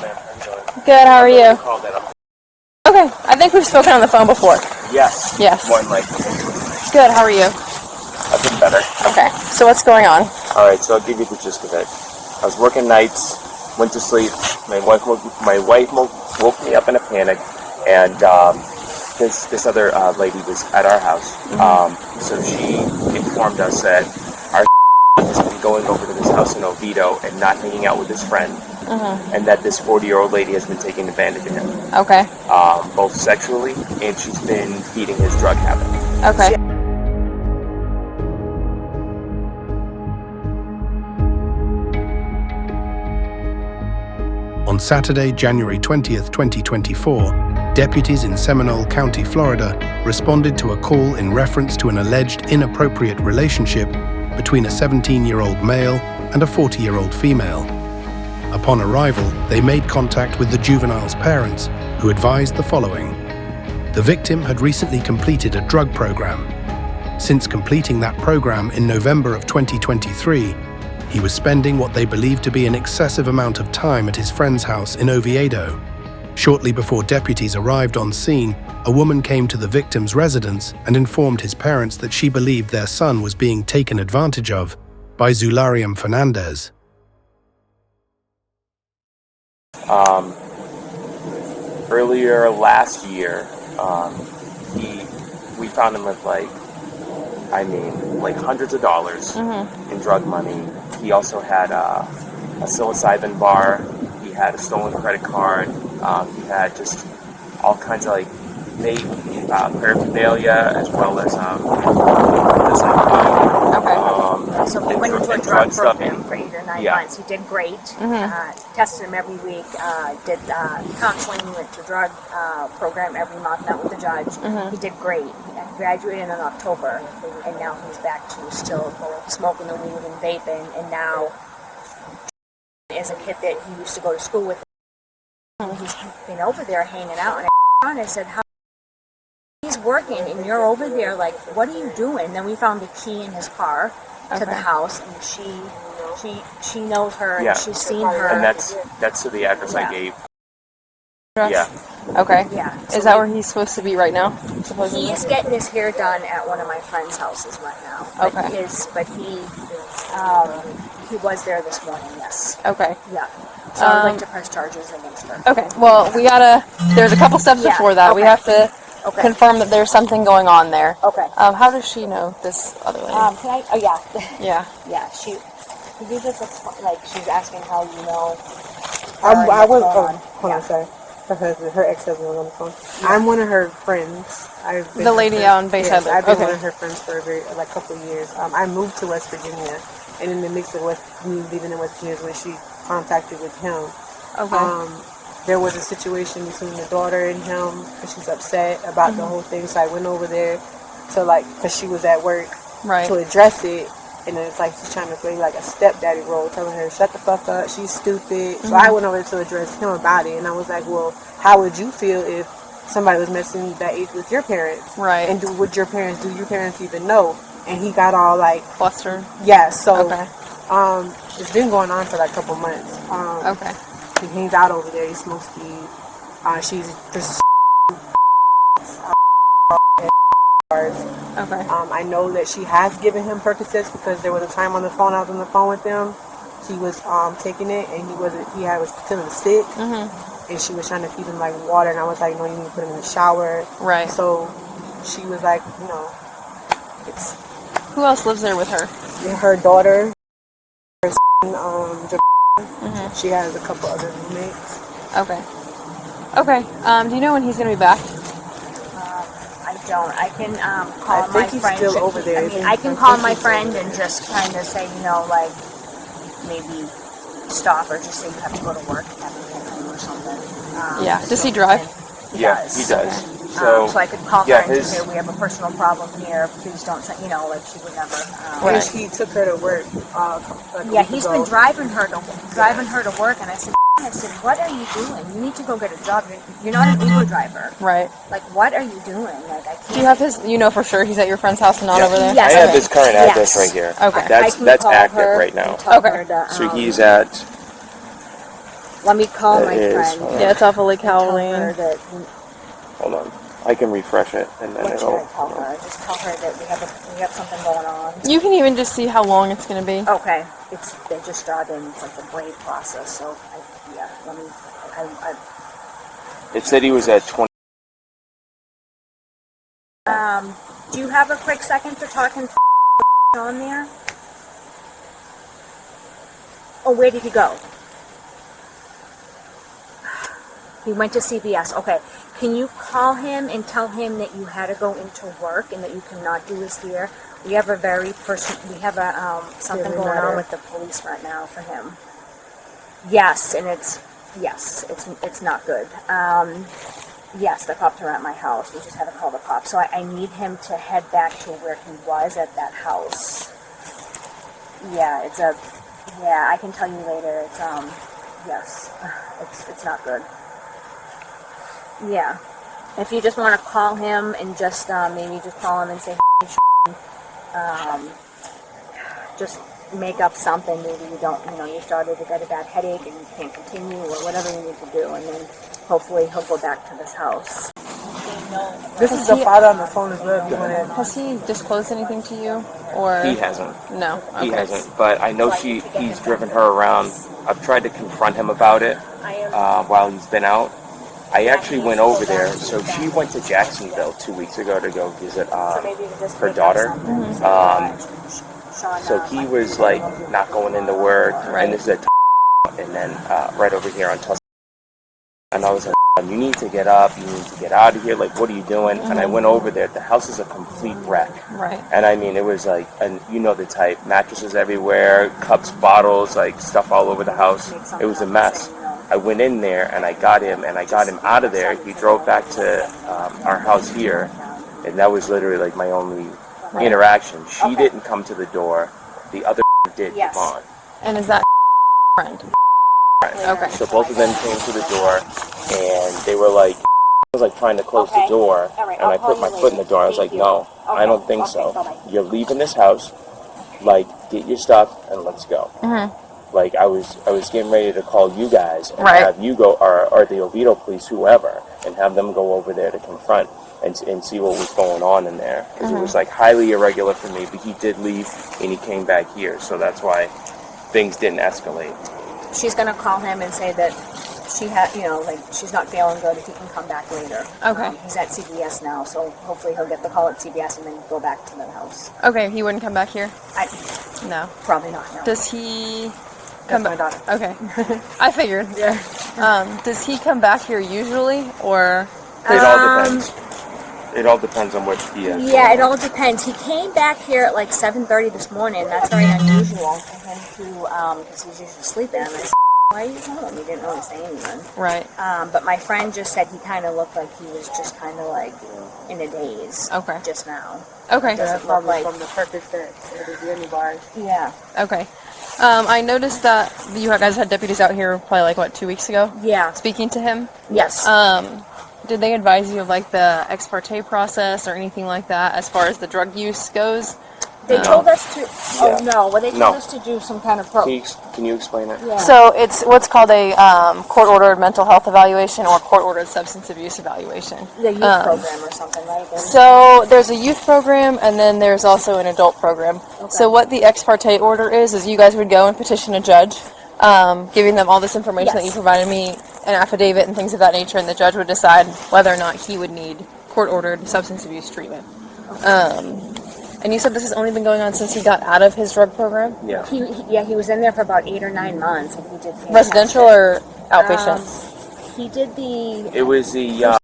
man. How you doing? Good, how are you? Call that up. Okay, I think we've spoken on the phone before. Yes. Yes. More than likely. Good, how are you? I've been better. Okay, so what's going on? Alright, so I'll give you the gist of it. I was working nights, went to sleep. My wife woke me up in a panic, and this other lady was at our house. So she informed us that our has been going over to this house in Oviedo and not hanging out with his friend, and that this 40-year-old lady has been taking advantage of him. Okay. Both sexually, and she's been feeding his drug habit. Okay. On Saturday, January 20th, 2024, deputies in Seminole County, Florida, responded to a call in reference to an alleged inappropriate relationship between a 17-year-old male and a 40-year-old female. Upon arrival, they made contact with the juvenile's parents, who advised the following. The victim had recently completed a drug program. Since completing that program in November of 2023, he was spending what they believed to be an excessive amount of time at his friend's house in Oviedo. Shortly before deputies arrived on scene, a woman came to the victim's residence and informed his parents that she believed their son was being taken advantage of by Zulariam Fernandez. Earlier last year, we found him with like hundreds of dollars in drug money. He also had a psilocybin bar. He had a stolen credit card. He had just all kinds of paraphernalia, as well as so he went into a drug program for 8 or 9 months. He did great. Tested him every week. Did counseling. Went to drug program every month. Met with the judge. He did great. He graduated in October, and now he's back to still smoking the weed and vaping. And now, as a kid that he used to go to school with, he's been over there hanging out. And I said, "How?" He's working, and you're over there. Like, what are you doing? And then we found the key in his car to the house, and she knows her, and she's seen her. And that's to the address I gave. Yeah. Okay. Yeah. Is that where he's supposed to be right now? Supposedly? He's getting his hair done at one of my friend's houses right now. Okay. But he was there this morning. Yes. Okay. Yeah. So I'd like to press charges against her. Okay. Well, there's a couple steps before that. Okay. We have to confirm that there's something going on there. Okay. How does she know this other lady? Can I? Oh, yeah. Yeah. Yeah. Could you just explain, like, she's asking how you know? I was. Hold on, sorry. Because her ex-husband was on the phone. Yeah. I'm one of her friends. The lady on Base Yes, Headland. I've been one of her friends for a couple of years. I moved to West Virginia, and in the mix of me living in West Virginia is when she contacted with him. Okay. There was a situation between the daughter and him, because she's upset about the whole thing. So I went over there to because she was at work, to address it. And then it's like she's trying to play like a stepdaddy role, telling her, shut the fuck up, she's stupid. So I went over to address him about it, and I was like, well, how would you feel if somebody was messing that age with your parents? Right. And do your parents even know? And he got all like flustered. Yeah, so it's been going on for like a couple months. Okay. He hangs out over there, he smokes weed. She's just Okay. I know that she has given him Percocets, because there was a time I was on the phone with him. He was taking it, and he was feeling sick, and she was trying to feed him like water, and I was like, no, you need to put him in the shower. Right. So she was like, it's. Who else lives there with her? Her daughter. Her She has a couple other roommates. Okay. Okay. Do you know when he's gonna be back? I don't. I can call my friend. He's still over there. I can call my friend and just kind of say, maybe stop, or just say you have to go to work and have him get home or something. Yeah. Does he drive? He does. Okay. So I could call her and say, we have a personal problem here. Please don't say, she would never. Right. He took her to work. He's been driving her to work, and I said, what are you doing? You need to go get a job. You're not an Uber driver. Right. Like, what are you doing? Like, I can't. Do you have his? For sure he's at your friend's house and not over there. Yes. I have his current address right here. Okay. That's active right now. Okay. So he's at Let me call my It is. friend. Yeah, it's awfully Tell cowling. her that. Hold on. I can refresh it and then What should it'll. I tell her? Just tell her that we have something going on. You can even just see how long it's going to be. Okay. They just started in like the braid process, so let me. It said he was at 20. Do you have a quick second to talk and on there? Oh, where did he go? He went to CVS. Okay. Can you call him and tell him that you had to go into work and that you cannot do this here? We have something going on with the police right now for him. Yes, and it's not good. Yes, the cops are at my house. We just had to call the cops. So I need him to head back to where he was at that house. Yeah, I can tell you later. It's not good. Yeah. If you just want to call him and just maybe just call him and say, just make up something. Maybe you started to get a bad headache and you can't continue or whatever you need to do. And then hopefully he'll go back to this house. This is the father on the phone as well. Has he disclosed anything to you? Or He hasn't. No. Okay. He hasn't. But I know he's driven her around. I've tried to confront him about it while he's been out. I actually went over there. So she went to Jacksonville 2 weeks ago to go visit her daughter. So he was like not going into work, and this is at and then right over here on Tusk. And I was like, you need to get up, you need to get out of here, like what are you doing? And I went over there, the house is a complete wreck. Right. And I mean, it was like, and you know the type, mattresses everywhere, cups, bottles, like stuff all over the house. It was a mess. I went in there and I got him out of there. He drove back to our house here, and that was literally like my only interaction. She didn't come to the door, the other did, Yvonne. And is that friend? Okay. So both of them came to the door, and they were like, I was like trying to close the door, and I put my foot in the door. I was like, no, I don't think so. You're leaving this house, like, get your stuff and let's go. Like, I was getting ready to call you guys and have you go, or the Oviedo police, whoever, and have them go over there to confront and see what was going on in there. Because it was like highly irregular for me, but he did leave and he came back here, so that's why things didn't escalate. She's going to call him and say that she had, she's not feeling good, if he can come back later. Okay. He's at CVS now, so hopefully he'll get the call at CVS and then go back to the house. Okay, he wouldn't come back here? No. Probably not, no. Does he come back? My daughter. Okay. I figured. Yeah. Does he come back here usually, or? It all depends. It all depends on what he has. Yeah, it all depends. He came back here at like 7:30 this morning. That's very unusual for him to, because he's usually sleeping. And I said, why are you home? He didn't really say anything. Right. But my friend just said he kind of looked like he was just kind of like in a daze. Okay. Just now. Okay. That's probably from the purpose that it is in the bars. Yeah. Okay. I noticed that you guys had deputies out here probably 2 weeks ago? Yeah. Speaking to him? Yes. Did they advise you of the ex parte process or anything like that as far as the drug use goes? They told us to. Oh no! Well, they told us to do some kind of Can you explain it? Yeah. So it's what's called a court-ordered mental health evaluation or court-ordered substance abuse evaluation. The youth program or something, right? So there's a youth program and then there's also an adult program. Okay. So what the ex parte order is you guys would go and petition a judge, giving them all this information that you provided me, an affidavit and things of that nature, and the judge would decide whether or not he would need court-ordered substance abuse treatment. And you said this has only been going on since he got out of his drug program? Yeah. He was in there for about 8 or 9 months, and he did fantastic. Residential or outpatient? He did the. It was the.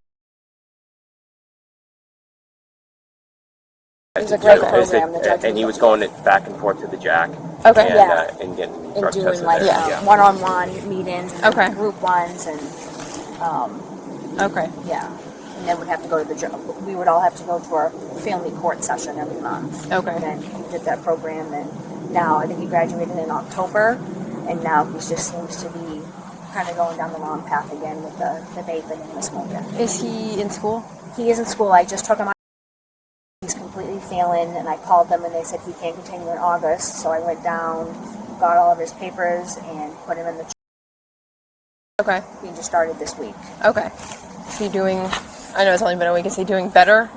It was a great program. And he was going back and forth to the Jack. Okay. And, and getting drug doing tested there. one-on-one meetings, and group ones, and yeah. And then we'd have to go to we would all have to go to our family court session every month. Okay. And then he did that program, and now I think he graduated in October, and now he just seems to be kind of going down the wrong path again with the vaping and the smoking. Is he in school? He is in school. I just took him out. He's completely failing, and I called them, and they said he can't continue in August, so I went down, got all of his papers, and put him in the Okay. He just started this week. Okay. Is he doing, I know it's only been a week, is he doing better?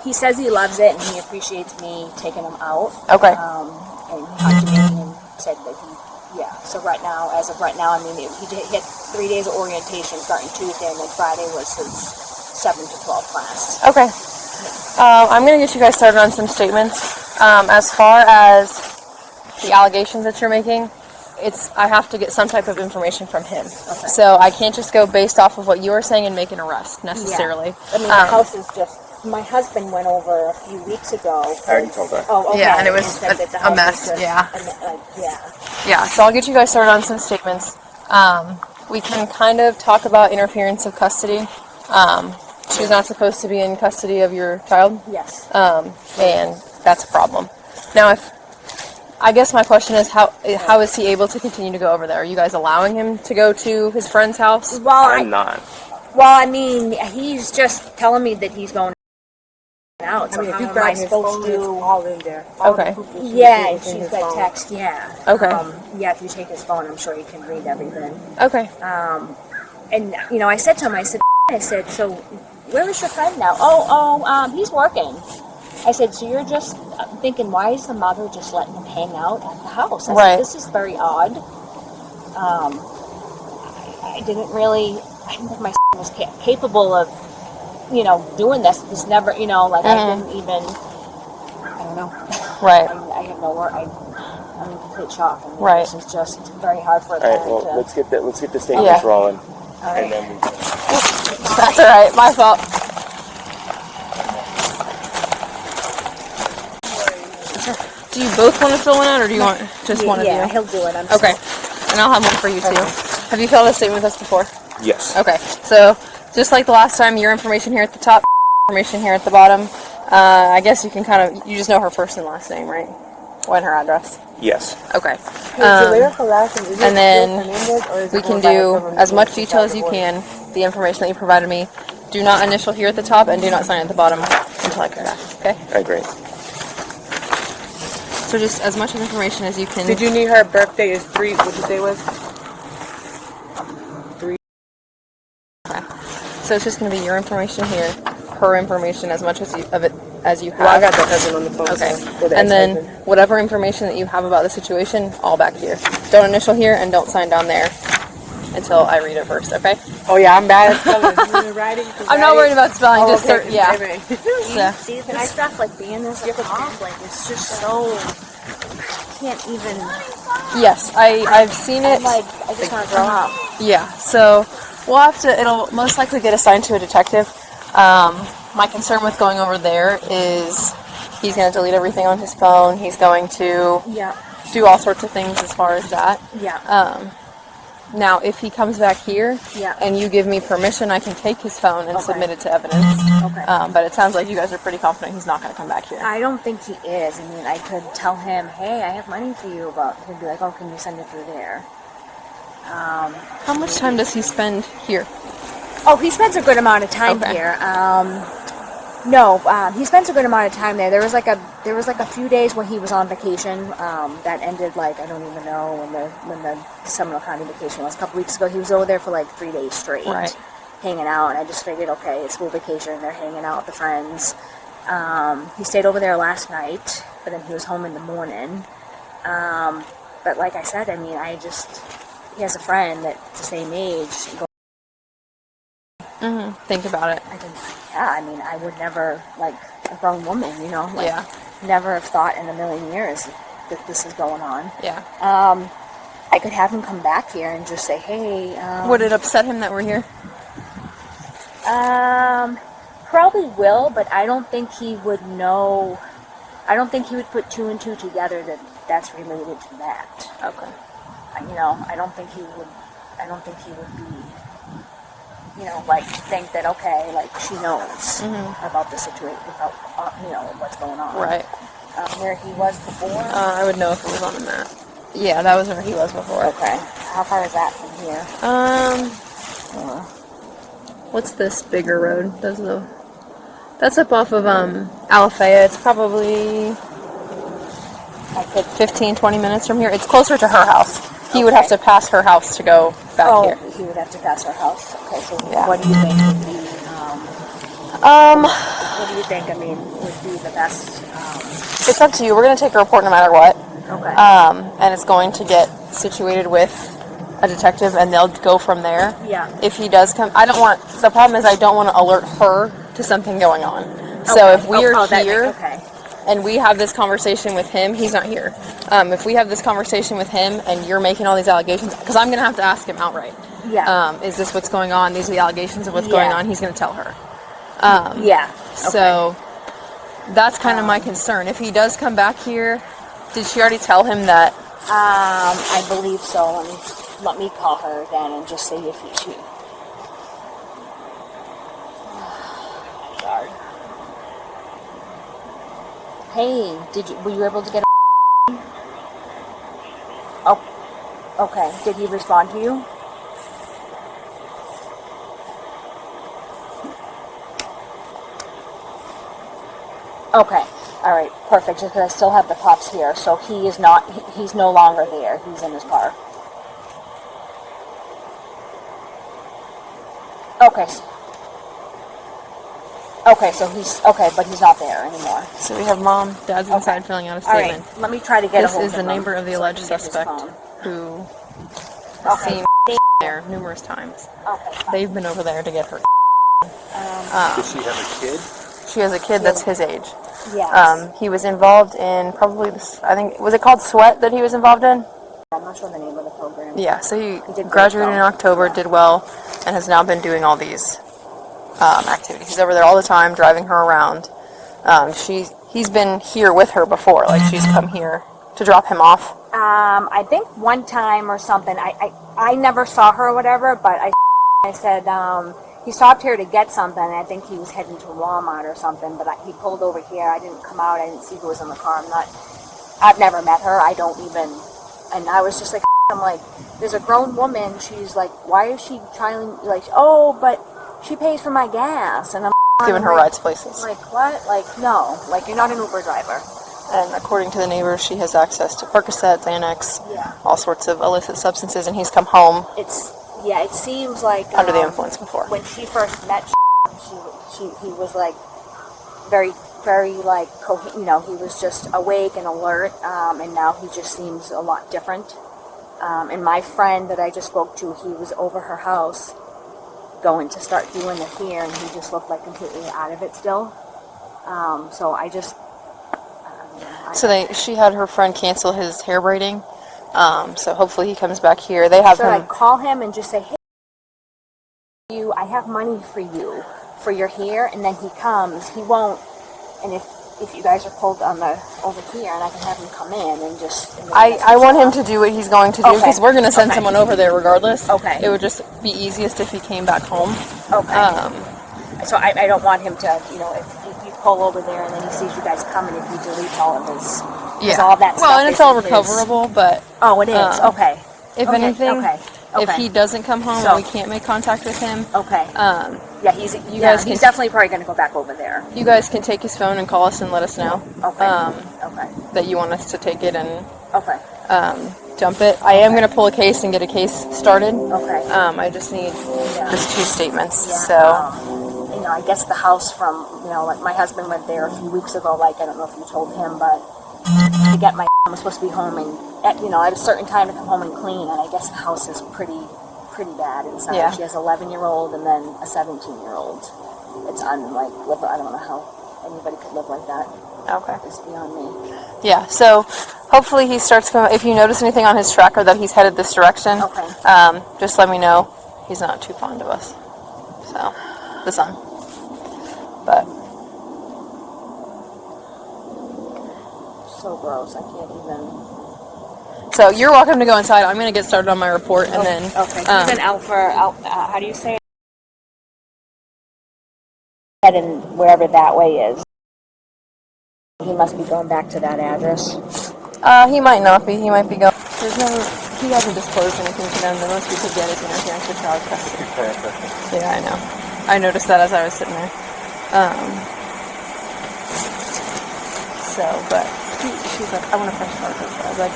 He says he loves it and he appreciates me taking him out. Okay. And he talked to me and said that so right now, as of right now, I mean, he had 3 days of orientation starting Tuesday, and then Friday was his 7 to 12 class. Okay. I'm going to get you guys started on some statements. As far as the allegations that you're making, I have to get some type of information from him. Okay. So I can't just go based off of what you are saying and make an arrest necessarily. Yeah. I mean, the house is just, my husband went over a few weeks ago. I already told her. Oh, okay. Yeah, and it was a mess. Yeah, so I'll get you guys started on some statements. We can kind of talk about interference of custody. She's not supposed to be in custody of your child. Yes. And that's a problem. Now, I guess my question is, how is he able to continue to go over there? Are you guys allowing him to go to his friend's house? Well, I'm not. Well, I mean, he's just telling me that he's going out. So I mean, how if you am got I his supposed phone, it's to? all in there. Okay. Yeah, she's got text. Yeah. Okay. Yeah, if you take his phone, I'm sure he can read everything. Okay. And I said to him, I said, so where is your friend now? He's working. I said, so you're just thinking, why is the mother just letting him hang out at the house? I said, this is very odd. I didn't think my was capable of, doing this. This never, I didn't even, I don't know. Right. I have no word. I'm in complete shock. I mean, right. This is just very hard for a parent. All right, well, let's get the statements rolling. All right. And then That's all right. My fault. Do you both want to fill one out, or do you want just one of you? Yeah, he'll do it. Okay. And I'll have one for you, too. Okay. Have you filled a statement with us before? Yes. Okay. So, just like the last time, your information here at the top, information here at the bottom. I guess you can you just know her first and last name, right? And her address. Yes. Okay. And then we can do as much detail as you can, the information that you provided me. Do not initial here at the top and do not sign at the bottom until I come back, okay? I agree. So just as much information as you can. Did you need her birthday is 3, what did you say it was? 3. Okay. So it's just going to be your information here, her information, as much as you have. Well, I got the cousin on the phone. Okay. So And then whatever information that you have about the situation, all back here. Don't initial here and don't sign down there until I read it first, okay? Oh yeah, I'm bad at spelling. Writing, I'm not worried about spelling, just okay. yeah. See, and I stuff like being this off, like it's just so can't even. Yes, I've seen it. I just want to grow up. Yeah, so we'll have to. It'll most likely get assigned to a detective. My concern with going over there is he's going to delete everything on his phone. He's going to do all sorts of things as far as that. Yeah. Now, if he comes back here and you give me permission, I can take his phone and submit it to evidence. Okay. But it sounds like you guys are pretty confident he's not going to come back here. I don't think he is. I mean, I could tell him, hey, I have money for you, but he'd be like, oh, can you send it through there? How much time does he spend here? Oh, he spends a good amount of time here. He spends a good amount of time there. There was like a few days when he was on vacation. That ended I don't even know when the Seminole County vacation was. A couple weeks ago, he was over there for 3 days straight, hanging out. And I just figured, okay, it's school vacation. They're hanging out with the friends. He stayed over there last night, but then he was home in the morning. But like I said, I mean, he has a friend that's the same age. Think about it. I mean, I would never, a grown woman, never have thought in a million years that this is going on. Yeah. I could have him come back here and just say, hey. Would it upset him that we're here? Probably will, but I don't think he would know. I don't think he would put 2 and 2 together that that's related to that. Okay. I don't think he would be. Think that, okay, she knows about the situation, about, what's going on. Right. Where he was before? I would know if it was on the map. Yeah, that was where he was before. Okay. How far is that from here? What's this bigger road? That's up off of, Alafaya. It's probably 15, 20 minutes from here. It's closer to her house. He would have to pass her house to go back here. He would have to pass her house. Okay, so Yeah. what do you think would be, what do you think, I mean, would be the best, It's up to you. We're going to take a report no matter what. okay. And it's going to get situated with a detective, and they'll go from there. Yeah. If he does come, the problem is I don't want to alert her to something going on. So Okay. if we are here, Okay. and we have this conversation with him, he's not here. If we have this conversation with him and you're making all these allegations, because I'm going to have to ask him outright. Yeah. Is this what's going on? These are the allegations of what's going on. He's going to tell her. Yeah. So that's kind of my concern. If he does come back here, did she already tell him that? I believe so. Let me call her again and just see if she. Hey, were you able to get a Oh, okay. Did he respond to you? Okay. All right. Perfect. Just because I still have the cops here, so he is not. He's no longer there. He's in his car. Okay. Okay, so but he's not there anymore. So we have mom, dad's inside filling out a statement. All right, let me try to get This a hold is of the him neighbor of the so I alleged can get his suspect phone. who Okay. seen there numerous times. Okay. They've been over there to get her. Does she have a kid? She has a kid that's his age. Yes. He was involved in probably this, I think, was it called Sweat that he was involved in? I'm not sure the name of the program. Yeah, so he did great, graduated in though. October, Yeah. did well, and has now been doing all these activities. He's over there all the time, driving her around. He's been here with her before, like she's come here to drop him off. I think one time or something, I never saw her or whatever, but I said, he stopped here to get something. I think he was heading to Walmart or something, but he pulled over here. I didn't come out. I didn't see who was in the car. I've never met her. I don't even, and I was just like, I'm like, there's a grown woman. She's like, why is she trying, like, oh, but she pays for my gas. And I'm Giving her rides places. like, what? Like, no. Like, you're not an Uber driver. And according to the neighbors, she has access to Percocet, Xanax, all sorts of illicit substances, and he's come home It seems like under the influence before. when she first met, he was like very, very like he was just awake and alert, and now he just seems a lot different. And my friend that I just spoke to, he was over her house, going to start doing the hair, and he just looked like completely out of it still. So I just. She had her friend cancel his hair braiding. So hopefully he comes back here. They have Should I him. call him and just say, hey, I have money for you for your hair, and then he comes. He won't. And if you guys are pulled on over here, and I can have him come in and just. And I want him to do what he's going to do because we're going to send Okay. someone over there regardless. Okay. It would just be easiest if he came back home. Okay. So I don't want him to, if you pull over there and then he sees you guys coming, if he deletes all of his. 'cause all that stuff. Well, and it's all is- recoverable, but Oh, it is. Okay. if Okay, anything, okay, if okay. he doesn't come home So- and we can't make contact with him, Okay. Yeah, he's guys can- definitely probably going to go back over there. you guys can take his phone and call us and let us know Okay. Okay. that you want us to take it and Okay. dump it. I am going to pull a case and get a case started. Okay. I just need just 2 statements. Yeah, So I guess the house from, like my husband went there a few weeks ago, like, I don't know if you told him, but to get my was supposed to be home and, at a certain time to come home and clean, and I guess the house is pretty bad inside. Yeah. She has an 11-year-old and then a 17-year-old. It's unlike, I don't know how anybody could live like that. okay. It's beyond me. Yeah, so hopefully he starts coming. If you notice anything on his tracker that he's headed this direction, Okay. just let me know. He's not too fond of us. So, the son. But, So gross. I can't even. so you're welcome to go inside. I'm going to get started on my report and then. Okay. He's an how do you say it? Heading wherever that way is. He must be going back to that address. He might not be. He might be going. He hasn't disclosed anything to them. The most we could get is interference with child custody. Yeah, I know. I noticed that as I was sitting there. But she's like, I want a fresh start. I was like,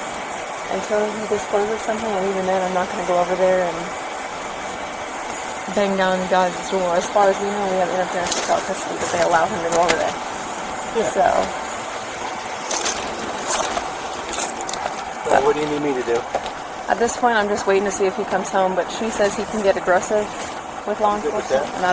until he discloses something, and even then, I'm not going to go over there and bang down God's door. As far as we know, we have interference with child custody, but they allow him to go over there. Yeah. So. Well, what do you need me to do? At this point, I'm just waiting to see if he comes home, but she says he can get aggressive with law enforcement, and I don't